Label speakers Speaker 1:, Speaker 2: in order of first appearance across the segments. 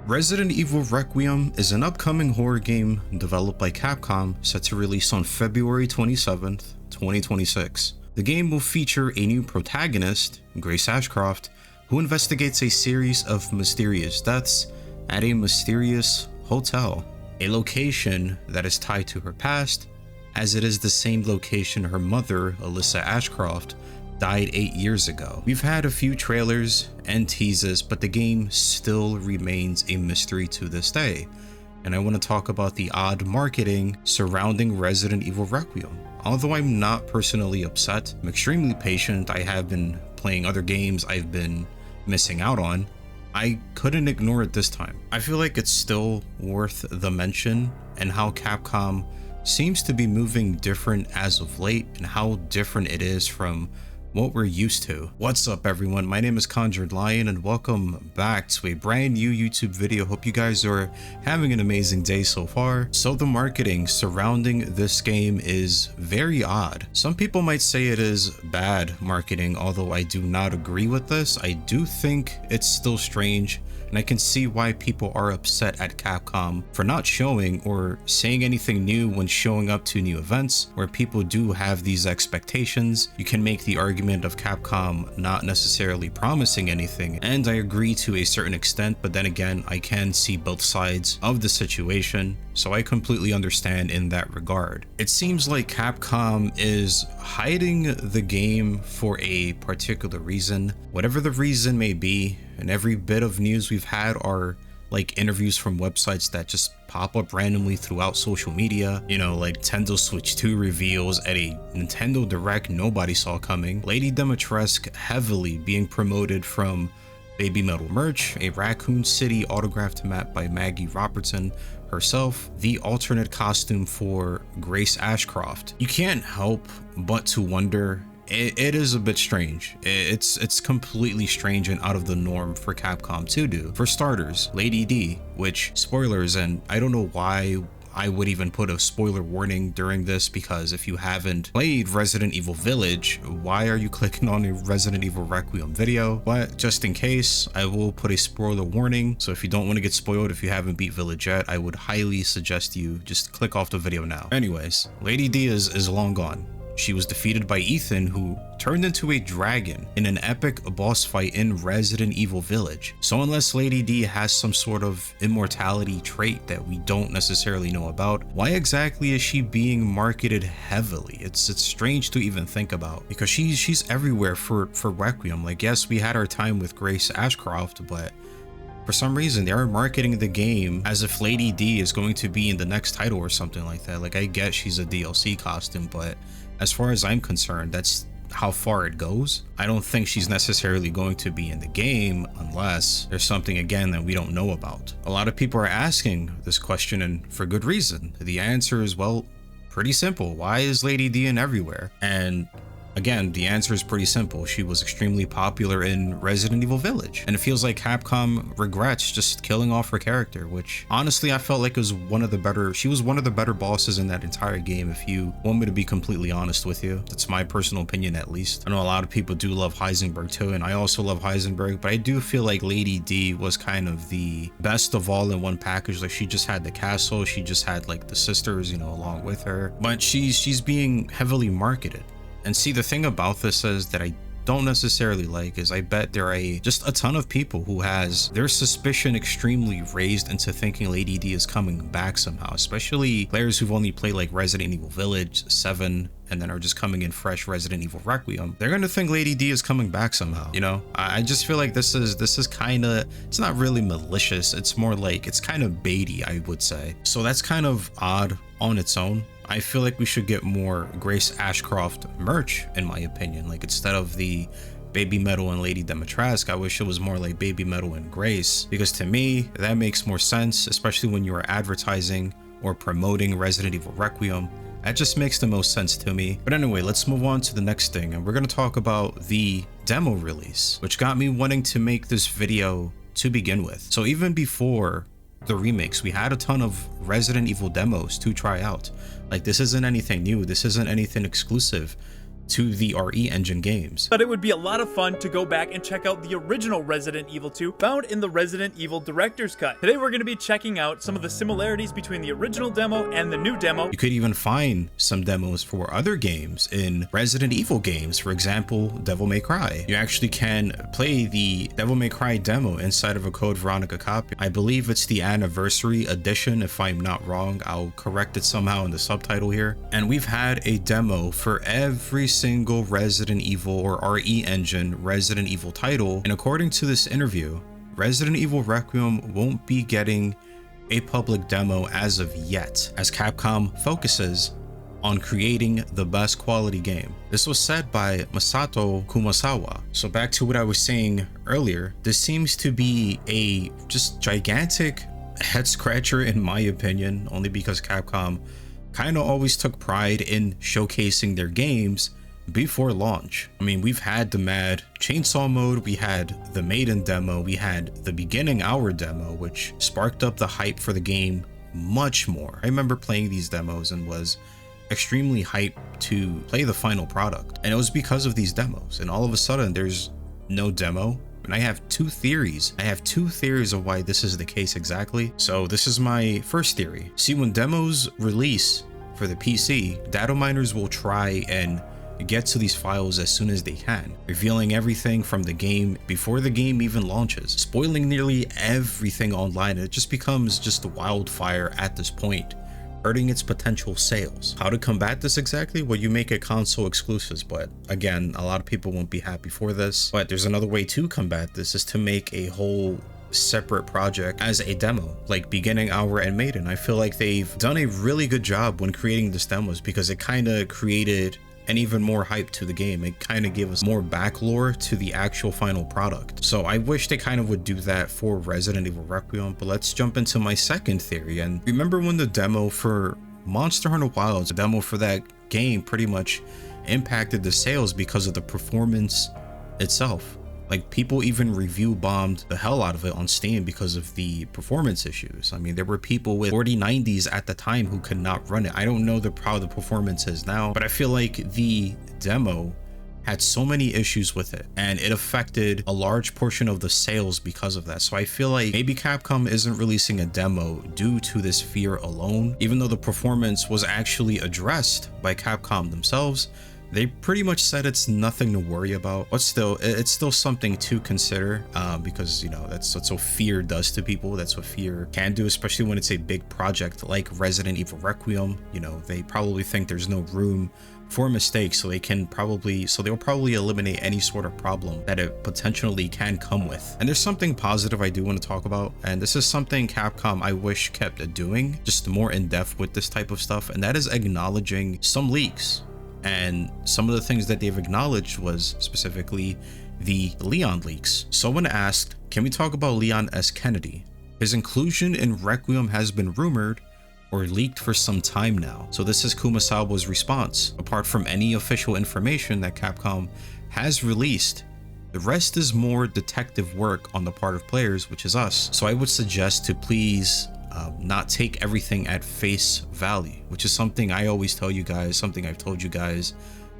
Speaker 1: Resident Evil Requiem is an upcoming horror game developed by Capcom set to release on February 27th, 2026. The game will feature a new protagonist, Grace Ashcroft, who investigates a series of mysterious deaths at a mysterious hotel, a location that is tied to her past, as it is the same location her mother, Alyssa Ashcroft, died 8 years ago. We've had a few trailers and teases, but the game still remains a mystery to this day. And I want to talk about the odd marketing surrounding Resident Evil Requiem. Although I'm not personally upset, I'm extremely patient. I have been playing other games I've been missing out on. I couldn't ignore it this time. I feel like it's still worth the mention, and how Capcom seems to be moving different as of late, and how different it is from what we're used to. What's up everyone, my name is Conjured Lion and welcome back to a brand new YouTube video. Hope you guys are having an amazing day so far. So the marketing surrounding this game is very odd. Some people might say it is bad marketing, although I do not agree with this. I do think it's still strange, and I can see why people are upset at Capcom for not showing or saying anything new when showing up to new events where people do have these expectations. You can make the argument of Capcom not necessarily promising anything, and I agree to a certain extent, but then again, I can see both sides of the situation, so I completely understand in that regard. It seems like Capcom is hiding the game for a particular reason, whatever the reason may be. And every bit of news we've had are like interviews from websites that just pop up randomly throughout social media. You know, like Nintendo Switch 2 reveals at a Nintendo Direct nobody saw coming. Lady Dimitrescu heavily being promoted from Baby Metal merch, a Raccoon City autographed map by Maggie Robertson herself, the alternate costume for Grace Ashcroft. You can't help but to wonder, it is a bit strange. It's completely strange and out of the norm for Capcom to do. For starters, Lady D, which spoilers, and I don't know why I would even put a spoiler warning during this, because if you haven't played Resident Evil Village, why are you clicking on a Resident Evil Requiem video? But just in case, I will put a spoiler warning. So if you don't want to get spoiled, if you haven't beat Village yet, I would highly suggest you just click off the video now. Anyways, Lady D is long gone. She was defeated by Ethan, who turned into a dragon in an epic boss fight in Resident Evil Village. So unless Lady D has some sort of immortality trait that we don't necessarily know about, why exactly is she being marketed heavily? It's strange to even think about, because she's everywhere for Requiem. Like, yes, we had our time with Grace Ashcroft, but for some reason, they are marketing the game as if Lady D is going to be in the next title or something like that. Like, I get she's a DLC costume, but as far as I'm concerned, that's how far it goes. I don't think she's necessarily going to be in the game unless there's something, again, that we don't know about. A lot of people are asking this question, and for good reason. The answer is, well, pretty simple. Why is Lady D in everywhere? And again, the answer is pretty simple. She was extremely popular in Resident Evil Village, and it feels like Capcom regrets just killing off her character, which honestly I felt like was she was one of the better bosses in that entire game, if you want me to be completely honest with you. That's my personal opinion, at least. I know a lot of people do love Heisenberg too, and I also love Heisenberg, but I do feel like Lady D was kind of the best of all in one package. Like, she just had the castle, she just had like the sisters, you know, along with her, but she's being heavily marketed. And see, the thing about this is that I don't necessarily like is I bet there are just a ton of people who has their suspicion extremely raised into thinking Lady D is coming back somehow, especially players who've only played like Resident Evil Village 7 and then are just coming in fresh Resident Evil Requiem. They're gonna think Lady D is coming back somehow, you know? I just feel like this is kind of, it's not really malicious, it's more like it's kind of baity, I would say. So that's kind of odd on its own. I feel like we should get more Grace Ashcroft merch, in my opinion. Like, instead of the Baby Metal and Lady Dimitrescu, I wish it was more like Baby Metal and Grace, because to me, that makes more sense, especially when you are advertising or promoting Resident Evil Requiem. That just makes the most sense to me. But anyway, let's move on to the next thing, and we're going to talk about the demo release, which got me wanting to make this video to begin with. So even before the remakes, we had a ton of Resident Evil demos to try out. Like, this isn't anything new, this isn't anything exclusive. to the RE Engine games.
Speaker 2: But it would be a lot of fun to go back and check out the original Resident Evil 2 found in the Resident Evil Director's Cut. Today we're going to be checking out some of the similarities between the original demo and the new demo.
Speaker 1: You could even find some demos for other games in Resident Evil games, for example, Devil May Cry. You actually can play the Devil May Cry demo inside of a Code Veronica copy. I believe it's the Anniversary Edition, if I'm not wrong. I'll correct it somehow in the subtitle here. And we've had a demo for every single Resident Evil or RE Engine Resident Evil title, and according to this interview, Resident Evil Requiem won't be getting a public demo as of yet, as Capcom focuses on creating the best quality game. This was said by Masato Kumasawa. So back to what I was saying earlier, this seems to be a just gigantic head scratcher in my opinion, only because Capcom kind of always took pride in showcasing their games before launch. I mean, we've had the Mad Chainsaw mode, we had the Maiden demo, we had the Beginning Hour demo, which sparked up the hype for the game much more. I remember playing these demos and was extremely hyped to play the final product, and it was because of these demos. And all of a sudden there's no demo, and I have two theories. Of why this is the case exactly. So this is my first theory. See, when demos release for the PC, data miners will try and get to these files as soon as they can, revealing everything from the game before the game even launches, spoiling nearly everything online. It just becomes just a wildfire at this point, hurting its potential sales. How to combat this exactly? Well, you make it console exclusives, but again, a lot of people won't be happy for this. But there's another way to combat this, is to make a whole separate project as a demo, like Beginning Hour and Maiden. I feel like they've done a really good job when creating these demos, because it kind of created and even more hype to the game. It kind of gave us more back lore to the actual final product. So I wish they kind of would do that for Resident Evil Requiem. But let's jump into my second theory. And remember when the demo for Monster Hunter Wilds, the demo for that game pretty much impacted the sales because of the performance itself. Like, people even review bombed the hell out of it on Steam because of the performance issues. I mean, there were people with 4090s at the time who could not run it. I don't know how the performance is now, but I feel like the demo had so many issues with it, and it affected a large portion of the sales because of that. So I feel like maybe Capcom isn't releasing a demo due to this fear alone, even though the performance was actually addressed by Capcom themselves. They pretty much said it's nothing to worry about, but still, it's still something to consider, because, you know, that's what fear does to people. That's what fear can do, especially when it's a big project like Resident Evil Requiem. You know, they probably think there's no room for mistakes, so they'll probably eliminate any sort of problem that it potentially can come with. And there's something positive I do want to talk about, and this is something Capcom I wish kept doing, just more in depth with this type of stuff, and that is acknowledging some leaks. And some of the things that they've acknowledged was specifically the Leon leaks. Someone asked, can we talk about Leon S. Kennedy? His inclusion in Requiem has been rumored or leaked for some time now. So this is Kumasawa's response. Apart from any official information that Capcom has released, the rest is more detective work on the part of players, which is us. So I would suggest to please not take everything at face value, which is something I always tell you guys, something I've told you guys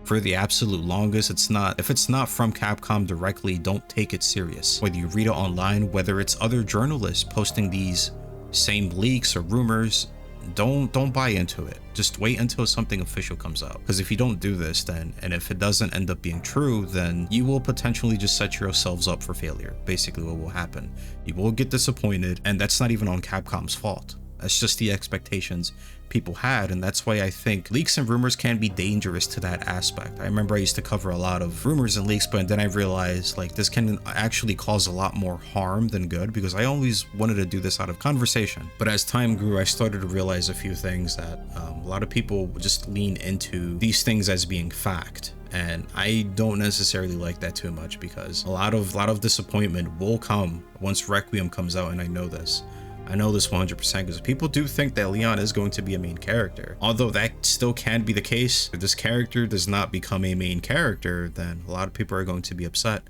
Speaker 1: for the absolute longest. If it's not from Capcom directly, don't take it serious. Whether you read it online, whether it's other journalists posting these same leaks or rumors, don't buy into it. Just wait until something official comes out, because if you don't do this, then, and if it doesn't end up being true, then you will potentially just set yourselves up for failure. Basically what will happen, you will get disappointed, and that's not even on Capcom's fault. That's just the expectations people had, and that's why I think leaks and rumors can be dangerous to that aspect. I remember I used to cover a lot of rumors and leaks, but then I realized like this can actually cause a lot more harm than good, because I always wanted to do this out of conversation. But as time grew, I started to realize a few things, that a lot of people just lean into these things as being fact. And I don't necessarily like that too much, because a lot of disappointment will come once Requiem comes out, and I know this 100%, because people do think that Leon is going to be a main character. Although that still can be the case, if this character does not become a main character, then a lot of people are going to be upset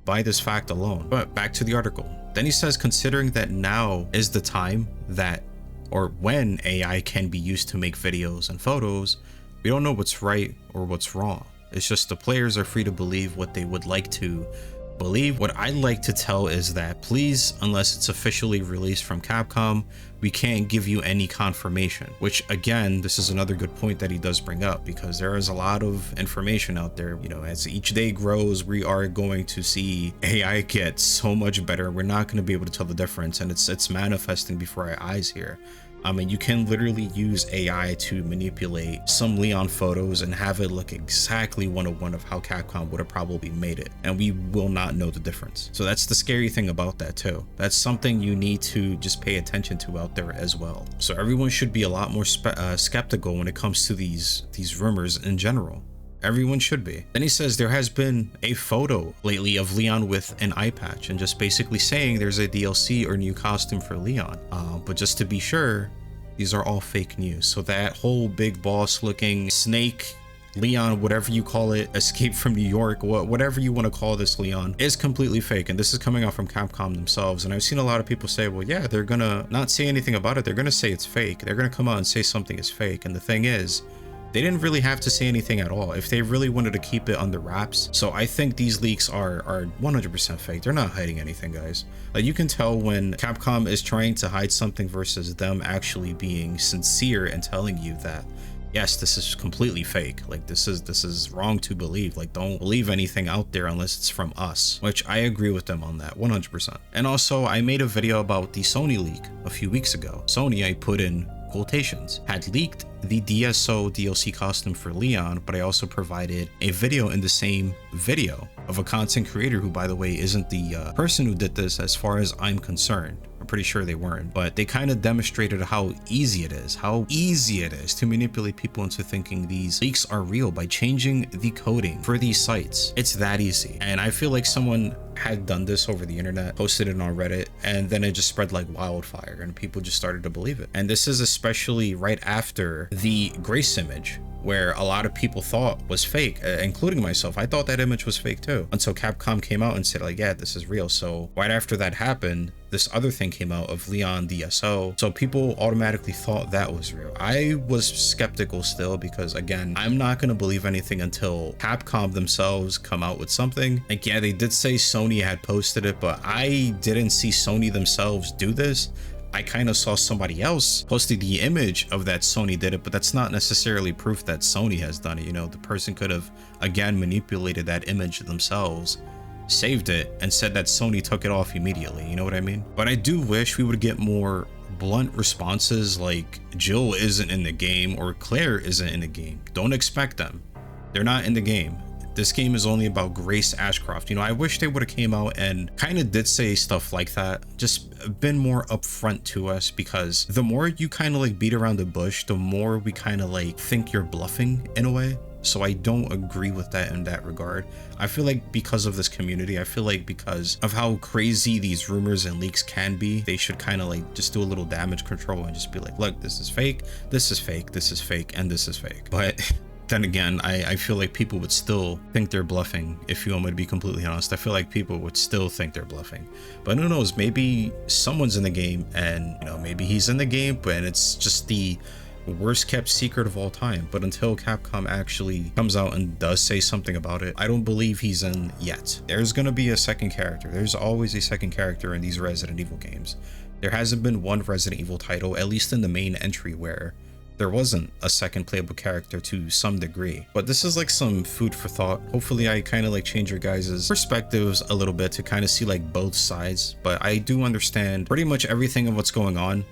Speaker 1: by this fact alone. But back to the article. Then he says, considering that now is the time that, or when AI can be used to make videos and photos, we don't know what's right or what's wrong. It's just the players are free to believe what they would like to believe. What I'd like to tell is that please, unless it's officially released from Capcom, we can't give you any confirmation, which again, this is another good point that he does bring up, because there is a lot of information out there. You know, as each day grows, we are going to see AI get so much better. We're not going to be able to tell the difference, and it's manifesting before our eyes here. I mean, you can literally use AI to manipulate some Leon photos and have it look exactly one-to-one of how Capcom would have probably made it, and we will not know the difference. So that's the scary thing about that too. That's something you need to just pay attention to out there as well. So everyone should be a lot more skeptical when it comes to these rumors in general. Everyone should be. Then he says there has been a photo lately of Leon with an eye patch and just basically saying there's a DLC or new costume for Leon. But just to be sure, these are all fake news. So that whole big boss looking snake Leon, whatever you call it, escape from New York, whatever you want to call this Leon, is completely fake. And this is coming out from Capcom themselves. And I've seen a lot of people say, well, yeah, they're gonna not say anything about it. They're gonna say it's fake. They're gonna come out and say something is fake. And the thing is, they didn't really have to say anything at all if they really wanted to keep it under wraps. So I think these leaks are 100% fake. They're not hiding anything, guys. Like, you can tell when Capcom is trying to hide something versus them actually being sincere and telling you that, yes, this is completely fake. Like, this is wrong to believe. Like, don't believe anything out there unless it's from us, which I agree with them on that 100%. And also, I made a video about the Sony leak a few weeks ago. Sony, I put in quotations, had leaked the DSO DLC costume for Leon, but I also provided a video in the same video of a content creator who, by the way, isn't the person who did this as far as I'm concerned. I'm pretty sure they weren't, but they kind of demonstrated how easy it is to manipulate people into thinking these leaks are real by changing the coding for these sites. It's that easy. And I feel like someone had done this over the internet, posted it on Reddit, and then it just spread like wildfire and people just started to believe it. And this is especially right after the Grace image, where a lot of people thought was fake, including myself. I thought that image was fake too, until Capcom came out and said, like, yeah, this is real. So right after that happened, this other thing came out of Leon DSO. So people automatically thought that was real. I was skeptical still because, again, I'm not going to believe anything until Capcom themselves come out with something. Like, yeah, they did say Sony had posted it, but I didn't see Sony themselves do this. I kind of saw somebody else posted the image of that Sony did it, but that's not necessarily proof that Sony has done it. You know, the person could have, again, manipulated that image themselves, saved it, and said that Sony took it off immediately. You know what I mean? But I do wish we would get more blunt responses like Jill isn't in the game or Claire isn't in the game. Don't expect them. They're not in the game. This game is only about Grace Ashcroft. You know, I wish they would have came out and kind of did say stuff like that, just been more upfront to us, because the more you kind of like beat around the bush, the more we kind of like think you're bluffing in a way. So I don't agree with that in that regard. I feel like because of this community, I feel like because of how crazy these rumors and leaks can be, they should kind of like just do a little damage control and just be like, look, this is fake, this is fake, this is fake, and this is fake. But then again, I feel like people would still think they're bluffing. If you want me to be completely honest, I feel like people would still think they're bluffing. But who knows, maybe someone's in the game and, you know, maybe he's in the game, but it's just the worst kept secret of all time. But until Capcom actually comes out and does say something about it, I don't believe he's in yet. There's gonna be a second character. There's always a second character in these Resident Evil games. There hasn't been one Resident Evil title, at least in the main entry, where there wasn't a second playable character to some degree. But this is like some food for thought. Hopefully I kind of like change your guys' perspectives a little bit to kind of see like both sides. But I do understand pretty much everything of what's going on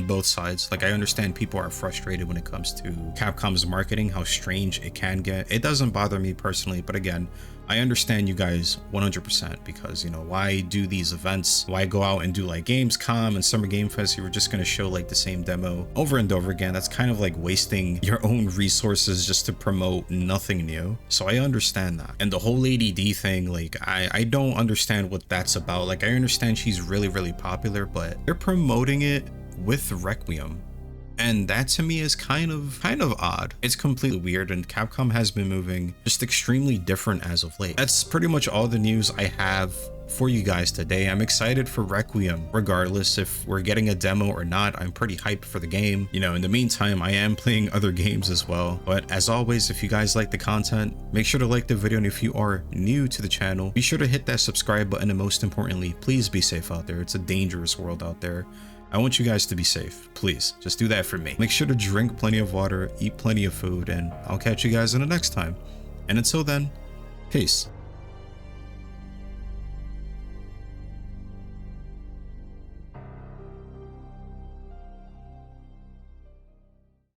Speaker 1: both sides. Like, I understand people are frustrated when it comes to Capcom's marketing, how strange it can get. It doesn't bother me personally, but again, I understand you guys 100%, because, you know, why do these events? Why go out and do like Gamescom and Summer Game Fest? You were just going to show like the same demo over and over again. That's kind of like wasting your own resources just to promote nothing new. So I understand that. And the whole Lady D thing, like, I don't understand what that's about. Like, I understand she's really, really popular, but they're promoting it with Requiem. And that to me is kind of odd. It's completely weird, and Capcom has been moving just extremely different as of late. That's pretty much all the news I have for you guys today. I'm excited for Requiem. Regardless if we're getting a demo or not, I'm pretty hyped for the game. You know, in the meantime, I am playing other games as well. But as always, if you guys like the content, make sure to like the video, and if you are new to the channel, be sure to hit that subscribe button, and most importantly, please be safe out there. It's a dangerous world out there. I want you guys to be safe. Please, just do that for me. Make sure to drink plenty of water, eat plenty of food, and I'll catch you guys in the next time. And until then, peace.